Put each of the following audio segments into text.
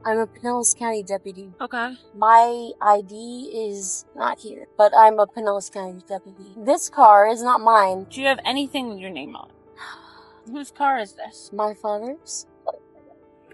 I'm a Pinellas County deputy. Okay. My ID is not here, but I'm a Pinellas County deputy. This car is not mine. Do you have anything with your name on it? Whose car is this? My father's.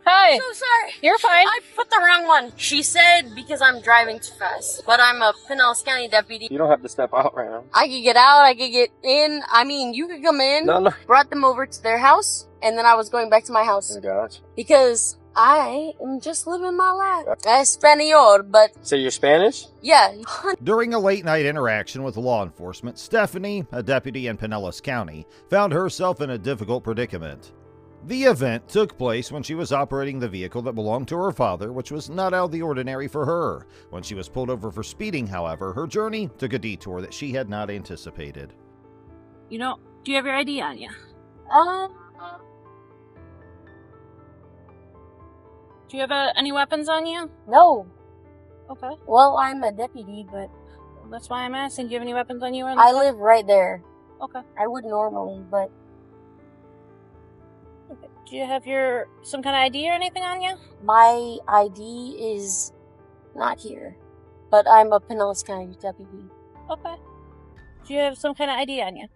Hey! So sorry. You're fine. I put the wrong one. She said because I'm driving too fast, but I'm a Pinellas County deputy. You don't have to step out right now. I could get out, I could get in. I mean, you could come in. No. Brought them over to their house, and then I was going back to my house. Gotcha. Because I am just living my life. Espanol, but So you're Spanish? yeah. During a late-night interaction with law enforcement, Stephanie, a deputy in Pinellas County, found herself in a difficult predicament. The event took place when she was operating the vehicle that belonged to her father, which was not out of the ordinary for her. When she was pulled over for speeding, however, her journey took a detour that she had not anticipated. You know, do you have your ID on you? Do you have any weapons on you? No. Okay. Well, I'm a deputy, but That's why I'm asking. Do you have any weapons on you? Or I live right there. Okay. I would normally, but Okay. Do you have some kind of ID or anything on you? my ID is not here. But I'm a Pinellas County deputy. Okay. Do you have some kind of ID on you?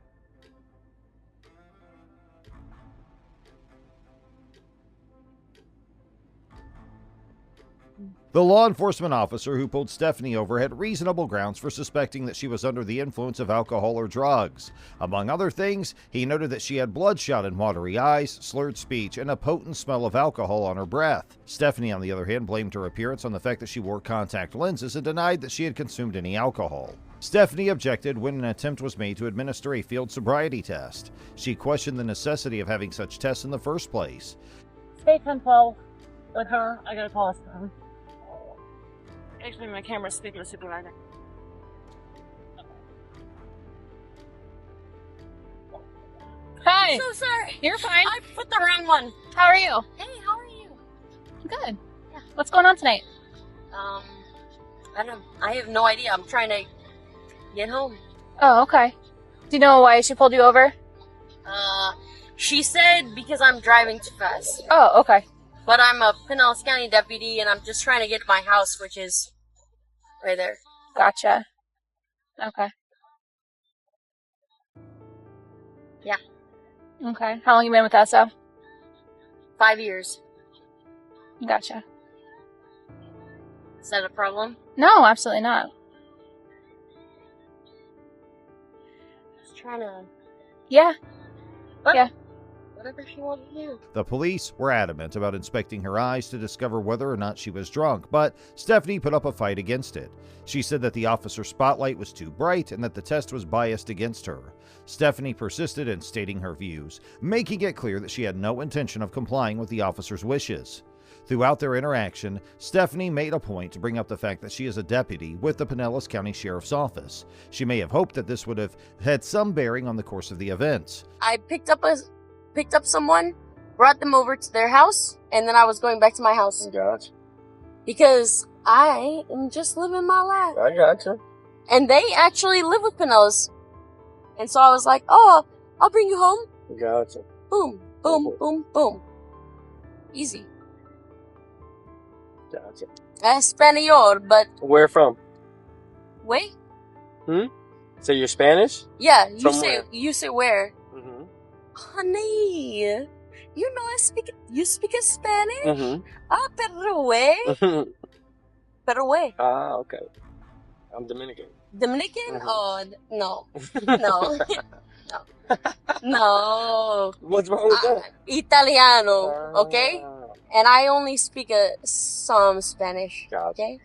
The law enforcement officer who pulled Stephanie over had reasonable grounds for suspecting that she was under the influence of alcohol or drugs. Among other things, he noted that she had bloodshot and watery eyes, slurred speech, and a potent smell of alcohol on her breath. Stephanie, on the other hand, blamed her appearance on the fact that she wore contact lenses and denied that she had consumed any alcohol. Stephanie objected when an attempt was made to administer a field sobriety test. She questioned the necessity of having such tests in the first place. Stay 10-12 with her. I gotta call us phone. Actually, my camera's speaking to supervisor. Hi! So sorry. You're fine. I put the wrong one. How are you? Hey, how are you? Good. Yeah. What's going on tonight? I have no idea. I'm trying to get home. Oh, okay. Do you know why she pulled you over? She said because I'm driving too fast. Oh, okay. But I'm a Pinellas County deputy, and I'm just trying to get to my house, which is right there. Gotcha. Okay. Yeah. Okay. How long you been with ESO? 5 years. Gotcha. Is that a problem? No, absolutely not. Just trying to... Yeah. Yeah. Whatever she wanted to do. The police were adamant about inspecting her eyes to discover whether or not she was drunk, but Stephanie put up a fight against it. She said that the officer's spotlight was too bright and that the test was biased against her. Stephanie persisted in stating her views, making it clear that she had no intention of complying with the officer's wishes. Throughout their interaction, Stephanie made a point to bring up the fact that she is a deputy with the Pinellas County Sheriff's Office. She may have hoped that this would have had some bearing on the course of the events. I picked up someone, brought them over to their house, and then I was going back to my house. Gotcha. Because I am just living my life. I gotcha. And they actually live with Pinellas. And so I was like, oh, I'll bring you home. Gotcha. Boom, boom, boom, boom. Easy. Gotcha. Espanol, but Where from? wait. So you're Spanish? Yeah, From where? you say where? Mm-hmm. Honey, you know you speak Spanish? Mm-hmm. Ah, pero way. Pero way. Ah, okay. I'm Dominican. Dominican? Mhm. Oh, no. No. No. No. What's wrong with that? Italiano, okay? Ah, And I only speak some Spanish, Gotcha. okay?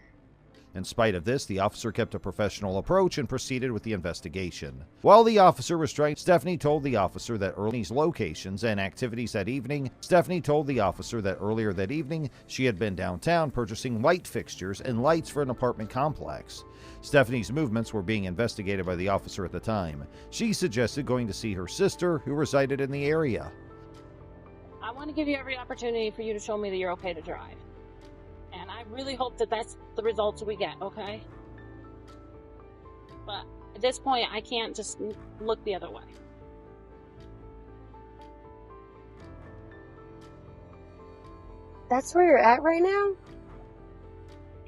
In spite of this, the officer kept a professional approach and proceeded with the investigation. While the officer was trying, Stephanie told the officer that Ernie's locations and activities that evening. Stephanie told the officer that earlier that evening she had been downtown purchasing light fixtures and lights for an apartment complex. Stephanie's movements were being investigated by the officer at the time. She suggested going to see her sister, who resided in the area. I want to give you every opportunity for you to show me that you're okay to drive. And I really hope that that's the results we get, okay? But at this point, I can't just look the other way. That's where you're at right now?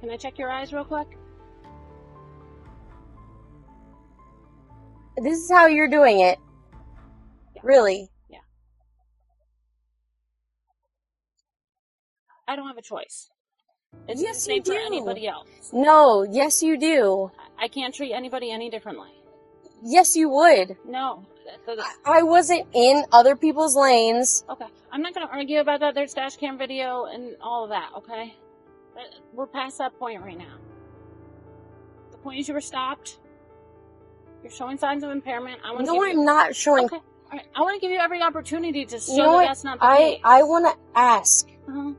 Can I check your eyes real quick? This is how you're doing it. Yeah. Really? Yeah. I don't have a choice. It's Yes, the same you do. for anybody else. No, yes, you do. I can't treat anybody any differently. Yes, you would. No. I wasn't in other people's lanes. Okay. I'm not going to argue about that. There's dash cam video and all of that, okay? But we're past that point right now. The point is you were stopped. You're showing signs of impairment. No, I'm not showing. Okay. All right. I want to give you every opportunity to show You know that what? that's not the case. I want to ask. Uh-huh.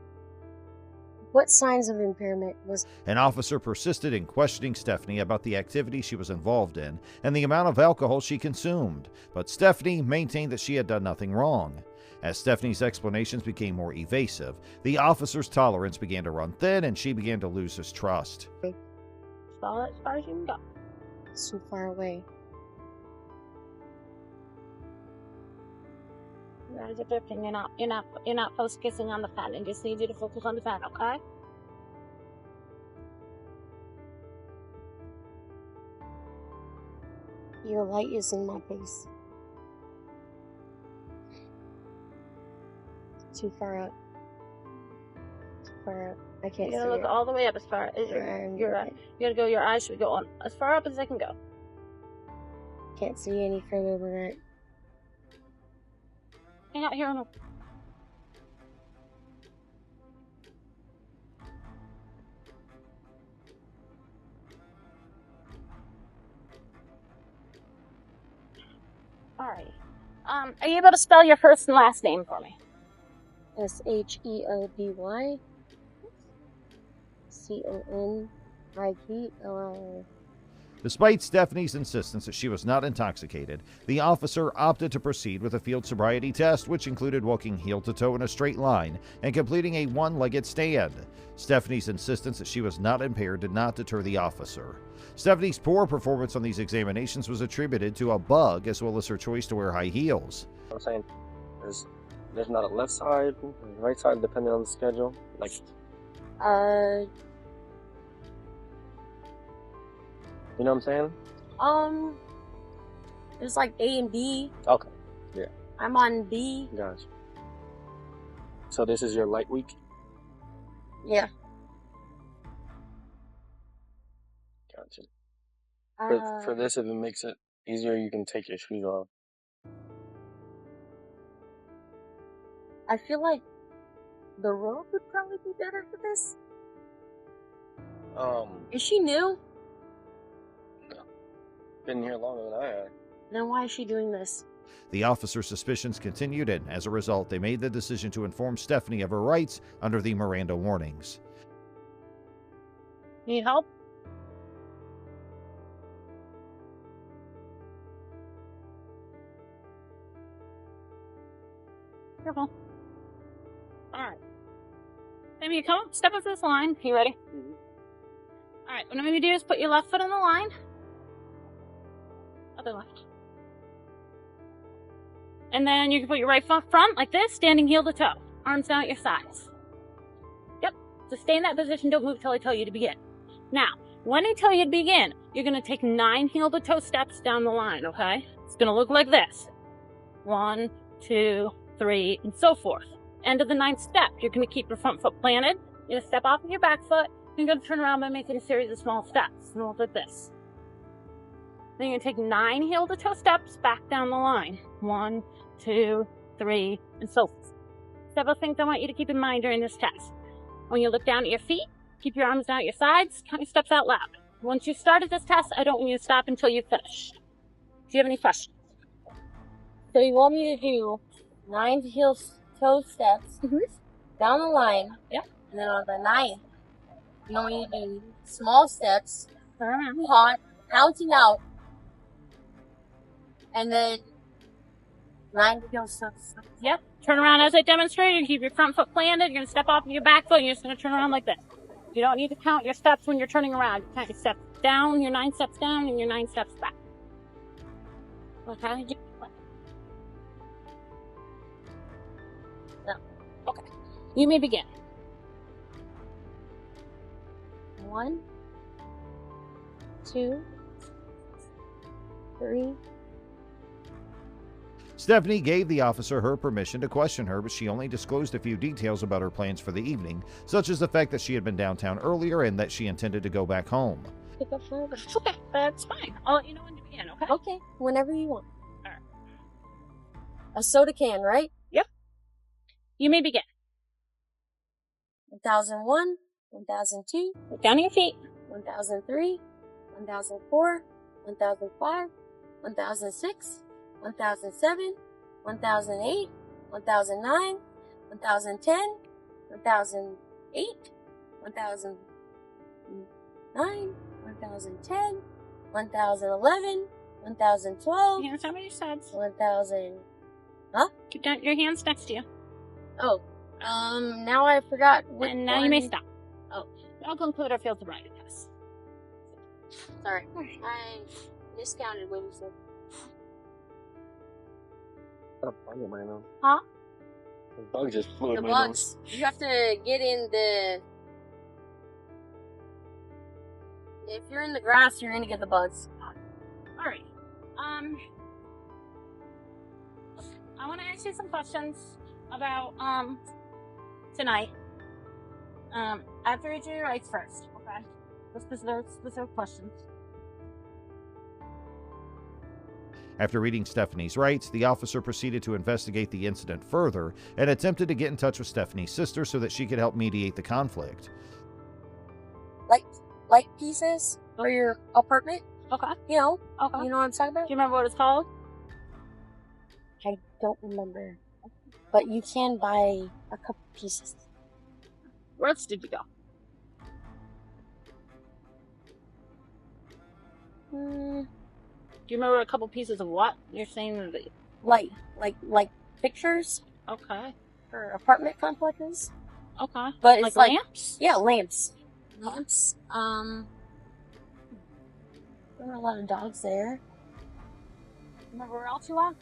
What signs of impairment was... An officer persisted in questioning Stephanie about the activity she was involved in and the amount of alcohol she consumed, but Stephanie maintained that she had done nothing wrong. As Stephanie's explanations became more evasive, the officer's tolerance began to run thin and she began to lose his trust. Follow it as far as you can go. It's too far away. Your eyes are drifting. You're not focusing on the fan. I just need you to focus on the fan, okay? Your light is in my face. Too far up. Too far up. I can't You see gotta look it. all the way up as far as your eye. You gotta go. Your eyes should go on as far up as they can go. Can't see any further than that. Hang out here on the... Alright. Are you able to spell your first and last name for me? Sheoby Conigl. Despite Stephanie's insistence that she was not intoxicated, the officer opted to proceed with a field sobriety test, which included walking heel to toe in a straight line and completing a one-legged stand. Stephanie's insistence that she was not impaired did not deter the officer. Stephanie's poor performance on these examinations was attributed to a bug as well as her choice to wear high heels. I'm saying there's not a left side, right side, depending on the schedule. Like, you know what I'm saying? There's like A and B. Okay. Yeah. I'm on B. Gotcha. So this is your light week? Yeah. Gotcha. For this, if it makes it easier, you can take your shoes off. I feel like the road would probably be better for this. Is she new? Been here longer than I have. Then why is she doing this? The officer's suspicions continued, and as a result, they made the decision to inform Stephanie of her rights under the Miranda warnings. Need help? Careful. Alright. Maybe you come up, step up to this line. You ready? Mm-hmm. Alright, what I'm going to do is put your left foot on the line. Other left. And then you can put your right foot front like this, standing heel to toe. Arms down at your sides. Yep. So stay in that position. Don't move till I tell you to begin. Now, when I tell you to begin, you're going to take 9 heel to toe steps down the line, okay? It's going to look like this. 1, 2, 3, and so forth. End of the 9th step, you're going to keep your front foot planted. You're going to step off of your back foot. You're going to turn around by making a series of small steps. And look like this. Then you're going to take 9 heel to toe steps back down the line. 1, 2, 3, and so forth. Several things I want you to keep in mind during this test. When you look down at your feet, keep your arms down at your sides, count your steps out loud. Once you've started this test, I don't want you to stop until you've finished. Do you have any questions? So you want me to do 9 heel toe steps down the line. Yep. And then on the 9th, you want me to do small steps, counting out, and then 9 heel steps. Yep. Turn around as I demonstrated. Keep your front foot planted. You're going to step off of your back foot. And you're just going to turn around like this. You don't need to count your steps when you're turning around. You count your steps down, your 9 steps down, and your 9 steps back. Okay? No. Okay. You may begin. 1, 2, 3. Stephanie gave the officer her permission to question her, but she only disclosed a few details about her plans for the evening, such as the fact that she had been downtown earlier and that she intended to go back home. Pick up further. Okay, that's fine. I'll let you know when to begin, okay? Okay, whenever you want. All right. A soda can, right? Yep. You may begin. 1001, 1002, Look down at your feet. 1003, 1004, 1005, 1006, 1007, 1008, 1009, 1010, 1008, 1009, 1010, 1011, 1012, Hands down by your sides. 1000. Keep down your hands next to you. Oh, now I forgot. And now you may stop. Oh. I'll conclude our field sobriety test. Sorry, I miscounted what you said. Got a bug in my nose. Huh? The bug just flew The in my bugs. You have to get in the. If you're in the grass, you're gonna get the bugs. Alright. I want to ask you some questions about, tonight. I have to read you your rights first, okay? The specific questions. After reading Stephanie's rights, the officer proceeded to investigate the incident further and attempted to get in touch with Stephanie's sister so that she could help mediate the conflict. Light pieces for your apartment. Okay. You know Okay. what I'm talking about? Do you remember what it's called? I don't remember, but you can buy a couple pieces. Where else did you go? Hmm. Do you remember a couple pieces of what? You're saying that. Like pictures Okay. for apartment complexes. Okay. But it's like lamps? yeah, lamps. Lamps. There were a lot of dogs there. Remember where else you are?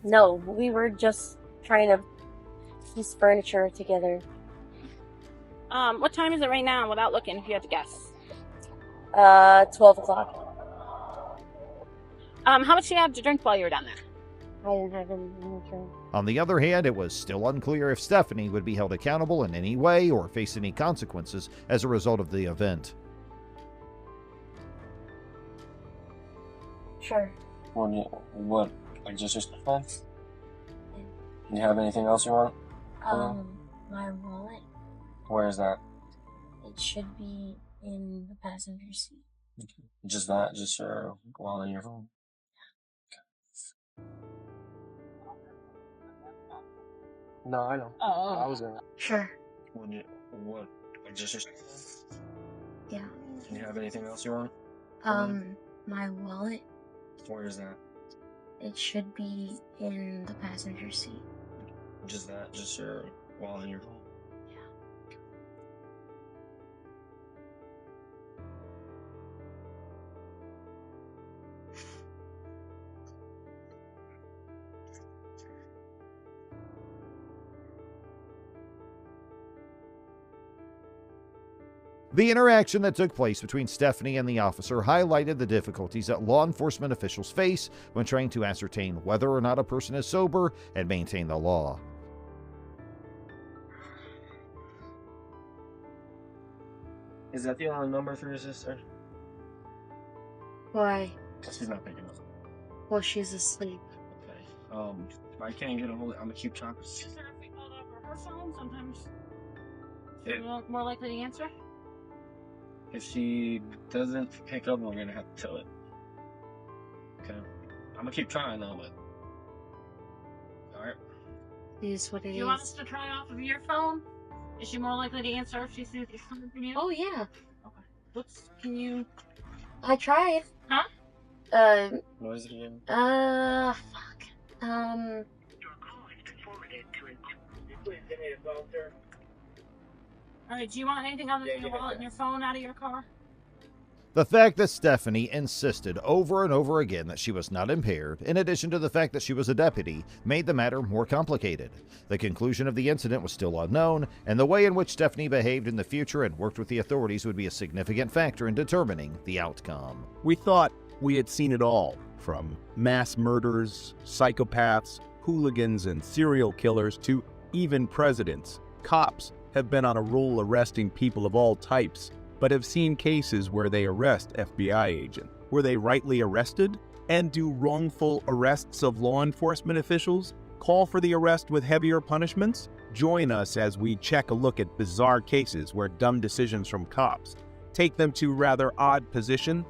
No, we were just trying to piece furniture together. What time is it right now without looking, if you had to guess? 12 o'clock. How much do you have to drink while you were down there? I didn't have any drink. On the other hand, it was still unclear if Stephanie would be held accountable in any way or face any consequences as a result of the event. Sure. What? Like just your phone? Do you have anything else you want? My wallet. Where is that? It should be in the passenger seat. Just that? Just your wallet and your phone? No, I know. I was gonna. Sure. What? Like just your Yeah. Do you have anything else you want? My wallet. Where is that? It should be in the passenger seat. Just that? Just your wallet and your phone? The interaction that took place between Stephanie and the officer highlighted the difficulties that law enforcement officials face when trying to ascertain whether or not a person is sober and maintain the law. Is that the only number for your sister? Why? She's not picking up. Well, she's asleep. Okay. If I can't get a hold of it, I'm gonna keep trying. If we called over her phone, sometimes Yeah. you're more likely to answer. If she doesn't pick up, we're gonna have to tell it. Okay. I'm gonna keep trying though, but. Alright. It is what it Do you want us to try off of your phone? Is she more likely to answer if she sees it's coming from you? Oh, yeah. Okay. Can you? I tried. Huh? What is it again? Fuck. Alright, do you want anything other than your wallet and your phone out of your car? The fact that Stephanie insisted over and over again that she was not impaired, in addition to the fact that she was a deputy, made the matter more complicated. The conclusion of the incident was still unknown, and the way in which Stephanie behaved in the future and worked with the authorities would be a significant factor in determining the outcome. We thought we had seen it all, from mass murders, psychopaths, hooligans, and serial killers to even presidents. Cops have been on a roll arresting people of all types, but have seen cases where they arrest FBI agents. Were they rightly arrested? And do wrongful arrests of law enforcement officials call for the arrest with heavier punishments? Join us as we check a look at bizarre cases where dumb decisions from cops take them to rather odd position.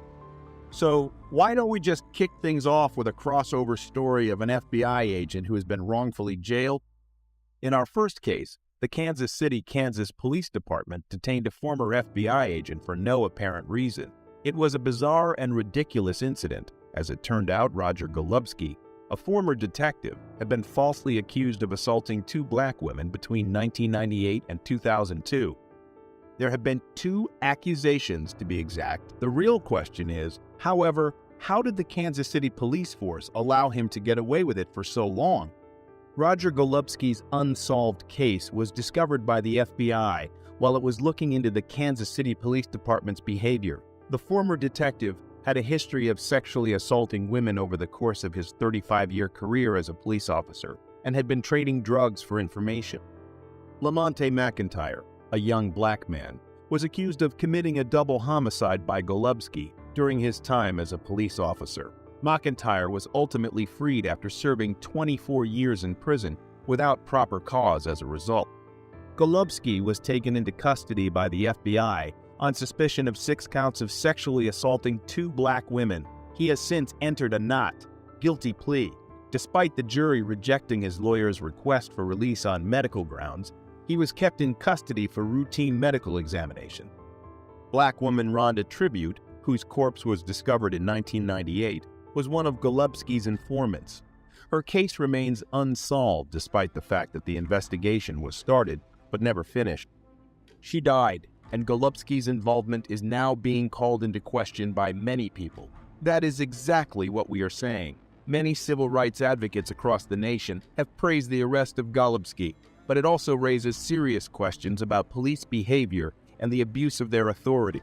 So why don't we just kick things off with a crossover story of an FBI agent who has been wrongfully jailed? In our first case, the Kansas City, Kansas Police Department detained a former FBI agent for no apparent reason. It was a bizarre and ridiculous incident. As it turned out, Roger Golubski, a former detective, had been falsely accused of assaulting 2 black women between 1998 and 2002. There have been 2 accusations, to be exact. The real question is, however, how did the Kansas City police force allow him to get away with it for so long? Roger Golubski's unsolved case was discovered by the FBI while it was looking into the Kansas City Police Department's behavior. The former detective had a history of sexually assaulting women over the course of his 35-year career as a police officer and had been trading drugs for information. Lamonte McIntyre, a young black man, was accused of committing a double homicide by Golubski during his time as a police officer. McIntyre was ultimately freed after serving 24 years in prison without proper cause as a result. Golubski was taken into custody by the FBI on suspicion of 6 counts of sexually assaulting 2 black women. He has since entered a not guilty plea. Despite the jury rejecting his lawyer's request for release on medical grounds, he was kept in custody for routine medical examination. Black woman Rhonda Tribute, whose corpse was discovered in 1998, was one of Golubski's informants. Her case remains unsolved despite the fact that the investigation was started but never finished. She died, and Golubski's involvement is now being called into question by many people. That is exactly what we are saying. Many civil rights advocates across the nation have praised the arrest of Golubski, but it also raises serious questions about police behavior and the abuse of their authority.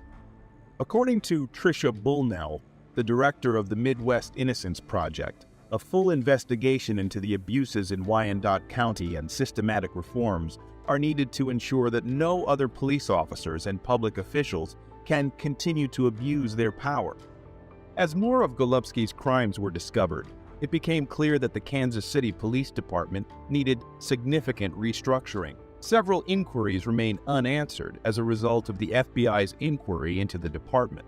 According to Tricia Bullnell, the director of the Midwest Innocence Project, a full investigation into the abuses in Wyandotte County and systematic reforms are needed to ensure that no other police officers and public officials can continue to abuse their power. As more of Golubski's crimes were discovered, it became clear that the Kansas City Police Department needed significant restructuring. Several inquiries remain unanswered as a result of the FBI's inquiry into the department.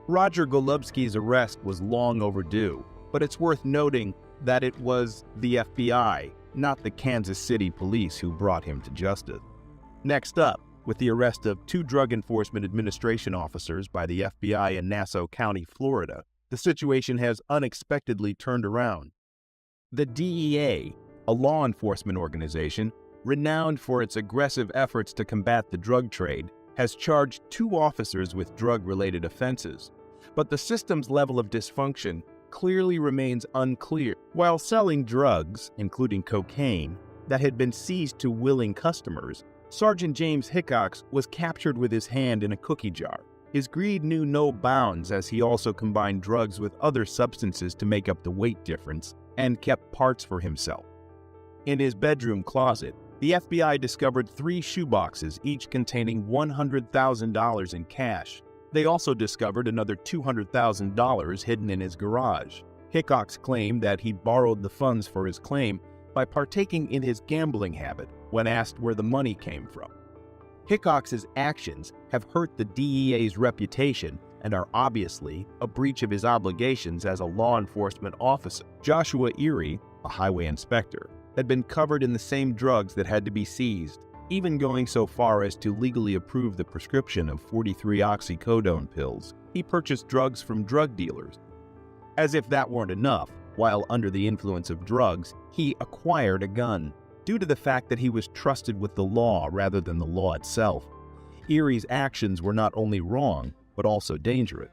Roger Golubski's arrest was long overdue, but it's worth noting that it was the FBI, not the Kansas City Police, who brought him to justice. Next up, with the arrest of 2 Drug Enforcement Administration officers by the FBI in Nassau County, Florida, the situation has unexpectedly turned around. The DEA, a law enforcement organization renowned for its aggressive efforts to combat the drug trade, has charged 2 officers with drug-related offenses. But the system's level of dysfunction clearly remains unclear. While selling drugs, including cocaine, that had been seized to willing customers, Sergeant James Hickox was captured with his hand in a cookie jar. His greed knew no bounds as he also combined drugs with other substances to make up the weight difference and kept parts for himself. In his bedroom closet, the FBI discovered 3 shoeboxes, each containing $100,000 in cash. They also discovered another $200,000 hidden in his garage. Hickox claimed that he borrowed the funds for his claim by partaking in his gambling habit when asked where the money came from. Hickox's actions have hurt the DEA's reputation and are obviously a breach of his obligations as a law enforcement officer. Joshua Erie, a highway inspector, had been covered in the same drugs that had to be seized, even going so far as to legally approve the prescription of 43 oxycodone pills. He purchased drugs from drug dealers. As if that weren't enough, while under the influence of drugs, he acquired a gun. Due to the fact that he was trusted with the law rather than the law itself, Erie's actions were not only wrong, but also dangerous.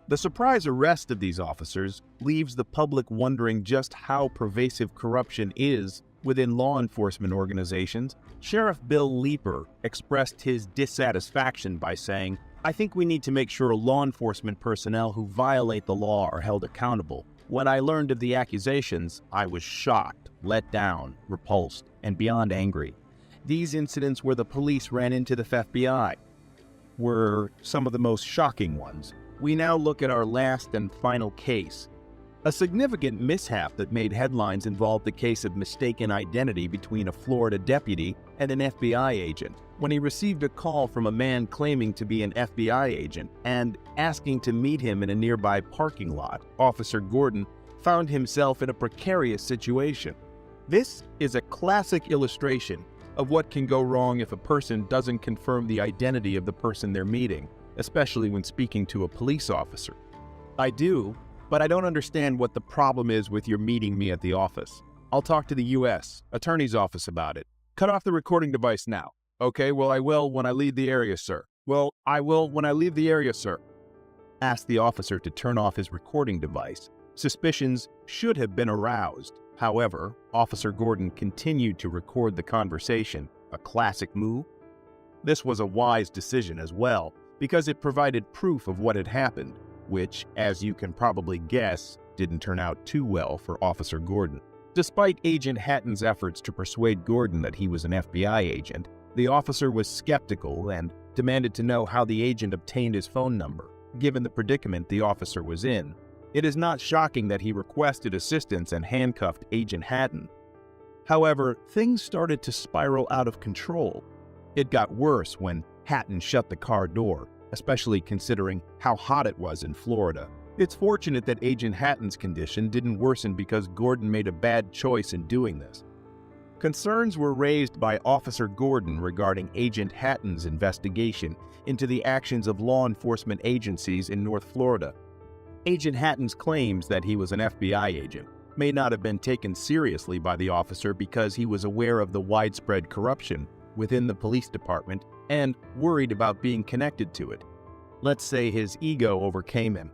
The surprise arrest of these officers leaves the public wondering just how pervasive corruption is within law enforcement organizations. Sheriff Bill Leeper expressed his dissatisfaction by saying, "I think we need to make sure law enforcement personnel who violate the law are held accountable. When I learned of the accusations, I was shocked, let down, repulsed, and beyond angry. These incidents where the police ran into the FBI were some of the most shocking ones. We now look at our last and final case. A significant mishap that made headlines involved the case of mistaken identity between a Florida deputy and an FBI agent. When he received a call from a man claiming to be an FBI agent and asking to meet him in a nearby parking lot, Officer Gordon found himself in a precarious situation. This is a classic illustration of what can go wrong if a person doesn't confirm the identity of the person they're meeting, especially when speaking to a police officer. I do, but I don't understand what the problem is with your meeting me at the office. I'll talk to the U.S. Attorney's Office about it. Cut off the recording device now." "Okay, well, I will when I leave the area, sir." "Well, I will when I leave the area, sir." Asked the officer to turn off his recording device. Suspicions should have been aroused. However, Officer Gordon continued to record the conversation, a classic move. This was a wise decision as well, because it provided proof of what had happened, which, as you can probably guess, didn't turn out too well for Officer Gordon. Despite Agent Hatton's efforts to persuade Gordon that he was an FBI agent, the officer was skeptical and demanded to know how the agent obtained his phone number. Given the predicament the officer was in, it is not shocking that he requested assistance and handcuffed Agent Hatton. However, things started to spiral out of control. It got worse when Hatton shut the car door, especially considering how hot it was in Florida. It's fortunate that Agent Hatton's condition didn't worsen because Gordon made a bad choice in doing this. Concerns were raised by Officer Gordon regarding Agent Hatton's investigation into the actions of law enforcement agencies in North Florida. Agent Hatton's claims that he was an FBI agent may not have been taken seriously by the officer because he was aware of the widespread corruption within the police department and worried about being connected to it. Let's say his ego overcame him.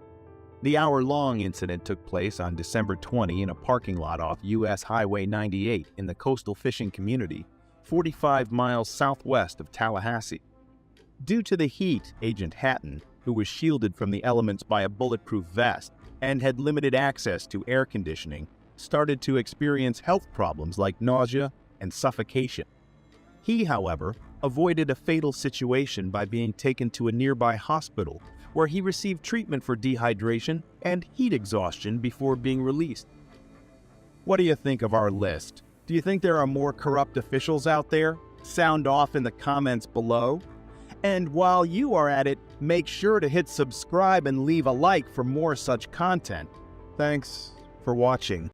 The hour-long incident took place on December 20 in a parking lot off U.S. Highway 98 in the coastal fishing community, 45 miles southwest of Tallahassee. Due to the heat, Agent Hatton, who was shielded from the elements by a bulletproof vest and had limited access to air conditioning, started to experience health problems like nausea and suffocation. He, however, avoided a fatal situation by being taken to a nearby hospital where he received treatment for dehydration and heat exhaustion before being released. What do you think of our list? Do you think there are more corrupt officials out there? Sound off in the comments below. And while you are at it, make sure to hit subscribe and leave a like for more such content. Thanks for watching.